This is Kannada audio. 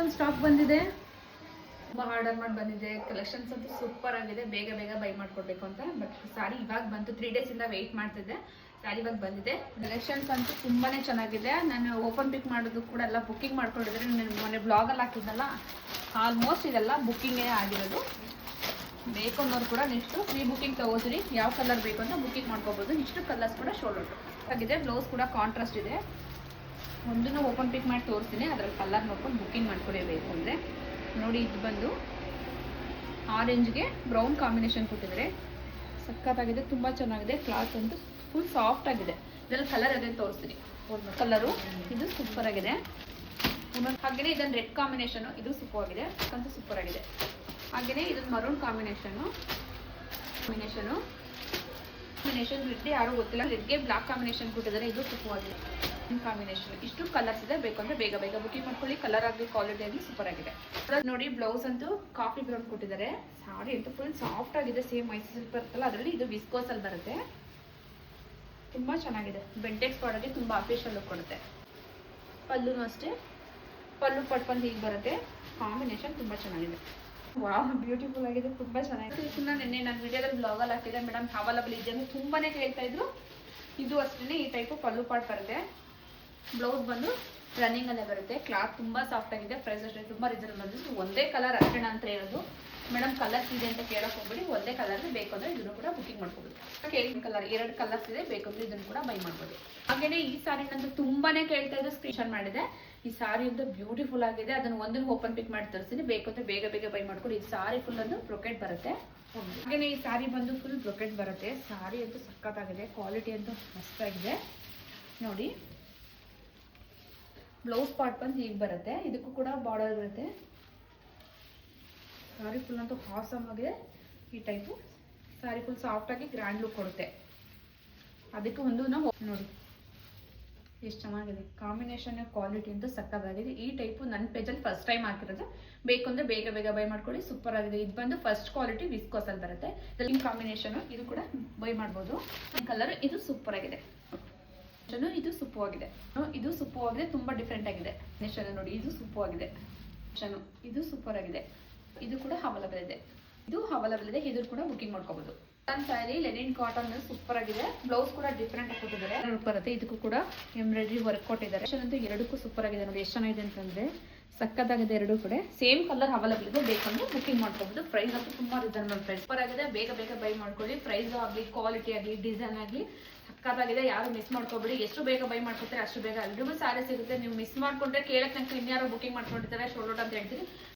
ಇಷ್ಟೊಂದು ಸ್ಟಾಕ್ ಬಂದಿದೆ, ತುಂಬ ಆರ್ಡರ್ ಮಾಡಿ ಬಂದಿದೆ. ಕಲೆಕ್ಷನ್ಸ್ ಅಂತೂ ಸೂಪರ್ ಆಗಿದೆ. ಬೇಗ ಬೇಗ ಬೈ ಮಾಡ್ಕೊಡ್ಬೇಕು ಅಂತ. ಬಟ್ ಸಾರಿ ಇವಾಗ ಬಂತು, 3 days ಇಂದ ವೆಯ್ಟ್ ಮಾಡ್ತಿದ್ದೆ. ಸ್ಯಾರಿ ಇವಾಗ ಬಂದಿದೆ. ಕಲೆಕ್ಷನ್ಸ್ ಅಂತೂ ತುಂಬಾನೇ ಚೆನ್ನಾಗಿದೆ. ನಾನು ಓಪನ್ ಪಿಕ್ ಮಾಡೋದು ಕೂಡ ಎಲ್ಲ ಬುಕ್ಕಿಂಗ್ ಮಾಡ್ಕೊಂಡಿದ್ರೆ, ನಾನು ಮೊನ್ನೆ ಬ್ಲಾಗಲ್ಲಿ ಹಾಕಿದ್ನಲ್ಲ, ಆಲ್ಮೋಸ್ಟ್ ಇದೆಲ್ಲ ಬುಕ್ಕಿಂಗೇ ಆಗಿರೋದು. ಬೇಕು ಅನ್ನೋರು ಕೂಡ ನೆಕ್ಸ್ಟ್ ಫ್ರೀ ಬುಕ್ಕಿಂಗ್ ತಗೋತೀರಿ. ಯಾವ ಕಲರ್ ಬೇಕು ಅಂತ ಬುಕ್ಕಿಂಗ್ ಮಾಡ್ಕೋಬೋದು. ಇಷ್ಟು ಕಲರ್ಸ್ ಕೂಡ ಶೋಲ್ಡ್ ಔಟ್ ಆಗಿದೆ. ಬ್ಲೌಸ್ ಕೂಡ ಕಾಂಟ್ರಾಸ್ಟ್ ಇದೆ. ಒಂದನ್ನು ಓಪನ್ ಪಿಕ್ ಮಾಡಿ ತೋರಿಸ್ತೀನಿ, ಅದರಲ್ಲಿ ಕಲರ್ ನೋಡ್ಕೊಂಡು ಬುಕ್ಕಿಂಗ್ ಮಾಡ್ಕೊಳ್ಬೇಕು ಅಂದರೆ. ನೋಡಿ, ಇದು ಬಂದು ಆರೆಂಜ್ಗೆ ಬ್ರೌನ್ ಕಾಂಬಿನೇಷನ್ ಕೊಟ್ಟಿದ್ದಾರೆ. ಸಖತ್ತಾಗಿದೆ, ತುಂಬ ಚೆನ್ನಾಗಿದೆ. ಕ್ಲಾತ್ ಅಂತೂ ಫುಲ್ ಸಾಫ್ಟ್ ಆಗಿದೆ. ಇದರಲ್ಲಿ ಕಲರ್ ಅದೇ ತೋರಿಸ್ತೀನಿ. ಕಲರು ಇದು ಸೂಪರ್ ಆಗಿದೆ. ಹಾಗೆಯೇ ಇದೊಂದು ರೆಡ್ ಕಾಂಬಿನೇಷನು, ಇದು ಸೂಪರ್ ಆಗಿದೆ. ಅಂತೂ ಸೂಪರ್ ಆಗಿದೆ. ಹಾಗೆಯೇ ಇದೊಂದು ಮರೂನ್ ಕಾಂಬಿನೇಷನ್ ರೆಡ್ ಯಾರು ಗೊತ್ತಿಲ್ಲ, ರೆಡ್ಗೆ ಬ್ಲಾಕ್ ಕಾಂಬಿನೇಷನ್ ಕೊಟ್ಟಿದ್ದಾರೆ. ಇದು ಸೂಪರ್ ಆಗಿದೆ ಕಾಂಬಿನೇಷನ್. ಇಷ್ಟು ಕಲರ್ಸ್ ಇದೆ. ಬೇಕಂದ್ರೆ ಬೇಗ ಬೇಗ ಬುಕಿಂಗ್ ಮಾಡ್ಕೊಳ್ಳಿ. ಕಲರ್ ಆಗಲಿ ಕ್ವಾಲಿಟಿ ಆಗಲಿ ಸೂಪರ್ ಆಗಿದೆ. ನೋಡಿ, ಬ್ಲೌಸ್ ಅಂತೂ ಕಾಫಿ ಬ್ರೌನ್ ಕೊಟ್ಟಿದ್ದಾರೆ. ಸಾರಿ ಅಂತೂ ಫುಲ್ ಸಾಫ್ಟ್ ಆಗಿದೆ. ಸೇಮ್ ಮೈಸೂರು ಸಿಲ್ಕ್ ಬರುತ್ತಲ್ಲ, ಅದರಲ್ಲಿ ಇದು ವಿಸ್ಕೋಸ್ ಅಲ್ಲಿ ಬರುತ್ತೆ. ತುಂಬಾ ಚೆನ್ನಾಗಿದೆ. ಬೆಂಟೆಕ್ಸ್ ಪ್ರಾಡಕ್ಟ್ಗೆ ತುಂಬಾ ಅಫಿಷಿಯಲ್ ಲುಕ್ ಕೊಡುತ್ತೆ. ಪಲ್ಲುನು ಅಷ್ಟೇ, ಪಲ್ಲು ಪಟ್ಕೊಂಡು ಹೀಗೆ ಬರುತ್ತೆ. ಕಾಂಬಿನೇಷನ್ ತುಂಬಾ ಚೆನ್ನಾಗಿದೆ. ವಾವ್, ಬ್ಯೂಟಿಫುಲ್ ಆಗಿದೆ, ತುಂಬಾ ಚೆನ್ನಾಗಿದೆ. ನಿನ್ನೆ ನಾನು ವಿಡಿಯೋದಲ್ಲಿ ಬ್ಲಾಗಲ್ಲಿ ಹಾಕಿದೆ, ಮೇಡಮ್ ಅವೈಲಬಲ್ ಇದೆ ಅಂತ ತುಂಬಾನೇ ಕೇಳ್ತಾ ಇದ್ರು. ಇದು ಅಷ್ಟೇ ಈ ಟೈಪು ಪಲ್ಲು ಪಾಟ್ ಬರುತ್ತೆ. ಬ್ಲೌಸ್ ಬಂದು ರನ್ನಿಂಗ್ ಅಲ್ಲೇ ಬರುತ್ತೆ. ಕ್ಲಾತ್ ತುಂಬಾ ಸಾಫ್ಟ್ ಆಗಿದೆ. ಪ್ರೈಸ್ ಅಷ್ಟೇ ತುಂಬಾ ರೀಸನಬಲ್ ಬಂದಿದ್ದು. ಒಂದೇ ಕಲರ್ ಅಷ್ಟೇ ಅಂತ ಹೇಳೋದು. ಮೇಡಮ್ ಕಲರ್ಸ್ ಇದೆ ಅಂತ ಕೇಳಕ್ ಹೋಗ್ಬೇಡಿ. ಒಂದೇ ಕಲರ್ ಬೇಕು ಅಂದ್ರೆ ಇದನ್ನು ಕೂಡ ಬುಕಿಂಗ್ ಮಾಡ್ಕೋಬಹುದು. ಕೇಳಿದ ಕಲರ್ 2 ಕಲರ್ಸ್ ಇದೆ, ಬೇಕಂದ್ರೆ ಇದನ್ನು ಕೂಡ ಬೈ ಮಾಡ್ಬೋದು. ಹಾಗೇನೆ ಈ ಸಾರಿ ನಂದು ತುಂಬಾನೇ ಕೇಳ್ತಾ ಇದ್ದು, ಸ್ಕ್ರೀನ್ಶಾಟ್ ಮಾಡಿದೆ. ಈ ಸಾರಿ ಅಂತೂ ಬ್ಯೂಟಿಫುಲ್ ಆಗಿದೆ. ಅದನ್ನು ಒಂದನ್ನು ಓಪನ್ ಪಿಕ್ ಮಾಡಿ ತರಿಸ್ತೀನಿ. ಬೇಕಂದ್ರೆ ಬೇಗ ಬೇಗ ಬೈ ಮಾಡ್ಕೊಂಡು. ಈ ಸಾರಿ ಫುಲ್ ಒಂದು ಬ್ರೊಕೆಟ್ ಬರುತ್ತೆ. ಹಾಗೇನೆ ಈ ಸಾರಿ ಬಂದು ಫುಲ್ ಬ್ರೊಕೆಟ್ ಬರುತ್ತೆ. ಸಾರಿ ಅಂತೂ ಸಖತ್ತಾಗಿದೆ. ಕ್ವಾಲಿಟಿ ಅಂತೂ ಮಸ್ತಾಗಿದೆ. ನೋಡಿ, ಬ್ಲೌಸ್ ಪಾರ್ಟ್ ಬಂದು ಹೀಗೆ ಬರುತ್ತೆ. ಇದಕ್ಕೂ ಕೂಡ ಬಾರ್ಡರ್ ಬರುತ್ತೆ. ಸಾರಿ ಫುಲ್ ಅಂತೂ ಹಾಸಮ್ ಆಗಿದೆ. ಈ ಟೈಪು ಸಾರಿ ಫುಲ್ ಸಾಫ್ಟ್ ಆಗಿ ಗ್ರ್ಯಾಂಡ್ ಲುಕ್ ಕೊಡುತ್ತೆ. ಅದಕ್ಕೆ ಒಂದು ನೋಡಿ ಎಷ್ಟು ಚೆನ್ನಾಗಿದೆ. ಕಾಂಬಿನೇಷನ್ ಕ್ವಾಲಿಟಿ ಅಂತೂ ಸಕ್ಕತ್ತಾಗಿದೆ. ಈ ಟೈಪು ನನ್ನ ಪೇಜಲ್ಲಿ ಫಸ್ಟ್ ಟೈಮ್ ಹಾಕಿರೋದು. ಬೇಕಂದ್ರೆ ಬೇಗ ಬೇಗ ಬೈ ಮಾಡ್ಕೊಳ್ಳಿ. ಸೂಪರ್ ಆಗಿದೆ. ಇದು ಬಂದು ಫಸ್ಟ್ ಕ್ವಾಲಿಟಿ ವಿಸ್ಕೋಸ್ ಅಲ್ಲಿ ಬರುತ್ತೆ. ಇದರಲ್ಲಿ ಕಾಂಬಿನೇಷನ್ ಇದು ಕೂಡ ಬೈ ಮಾಡ್ಬೋದು. ಕಲರ್ ಇದು ಸೂಪರ್ ಆಗಿದೆ. ಇದು ಸೂಪರ್ ಆಗಿದೆ. ಇದು ಸೂಪರ್ ಆಗಿದೆ. ತುಂಬಾ ಡಿಫ್ರೆಂಟ್ ಆಗಿದೆ. ನೋಡಿ, ಇದು ಸೂಪರ್ ಆಗಿದೆ. ಇದು ಸೂಪರ್ ಆಗಿದೆ. ಇದು ಕೂಡ ಅವೈಲಬಲ್ ಇದೆ. ಇದು ಅವೈಲಬಲ್ ಇದೆ. ಇದು ಕೂಡ ಬುಕಿಂಗ್ ಮಾಡ್ಕೋಬಹುದು. ಸ್ಯಾರಿ ಲೆನಿನ್ ಕಾಟನ್ ಸೂಪರ್ ಆಗಿದೆ. ಬ್ಲೌಸ್ ಕೂಡ ಡಿಫ್ರೆಂಟ್ ಆಗಿ ಕೊಟ್ಟಿದ್ದಾರೆ. ಬರುತ್ತೆ. ಇದಕ್ಕೂ ಕೂಡ ಎಂಬ್ರಾಯ್ಡ್ರಿ ವರ್ಕ್ ಕೊಟ್ಟಿದ್ದಾರೆ. ಅಂತೂ ಎರಡಕ್ಕೂ ಸೂಪರ್ ಆಗಿದೆ. ನೋಡಿ ಎಷ್ಟು ಚೆನ್ನಾಗಿದೆ ಅಂತಂದ್ರೆ, ಸಕ್ಕತ್ತಾಗಿದೆ. ಎರಡೂ ಕಡೆ ಸೇಮ್ ಕಲರ್ ಅವೈಲಬಲ್ ಇದೆ. ಬೇಕಂದ್ರೆ ಬುಕಿಂಗ್ ಮಾಡ್ಕೋಬಹುದು. ಪ್ರೈಸ್ ಅಂತೂ ತುಂಬಾ ರೀಸನಬಲ್ ಪ್ರೈಸ್. ಸೂಪರ್ ಆಗಿದೆ. ಬೇಗ ಬೇಗ ಬೈ ಮಾಡ್ಕೊಳ್ಳಿ. ಪ್ರೈಸ್ ಆಗಲಿ ಕ್ವಾಲಿಟಿ ಆಗಲಿ ಡಿಸೈನ್ ಆಗಲಿ ಸಕ್ಕತ್ತಾಗಿದೆ. ಯಾರು ಮಿಸ್ ಮಾಡ್ಕೋಬೇಡಿ. ಎಷ್ಟು ಬೇಗ ಬೈ ಮಾಡ್ಕೊತಾರೆ ಅಷ್ಟು ಬೇಗ ಎಲ್ರಿಗೂ ಸಾರಿ ಸಿಗುತ್ತೆ. ನೀವು ಮಿಸ್ ಮಾಡ್ಕೊಂಡ್ರೆ ಕೇಳಕ್ ನಂಗೆ ಇನ್ಯಾರೋ ಬುಕಿಂಗ್ ಮಾಡ್ಕೊಂಡಿರ್ತಾರೆ ಶೋಲ್ಡ್ ಔಟ್ ಅಂತ ಹೇಳ್ತೀನಿ.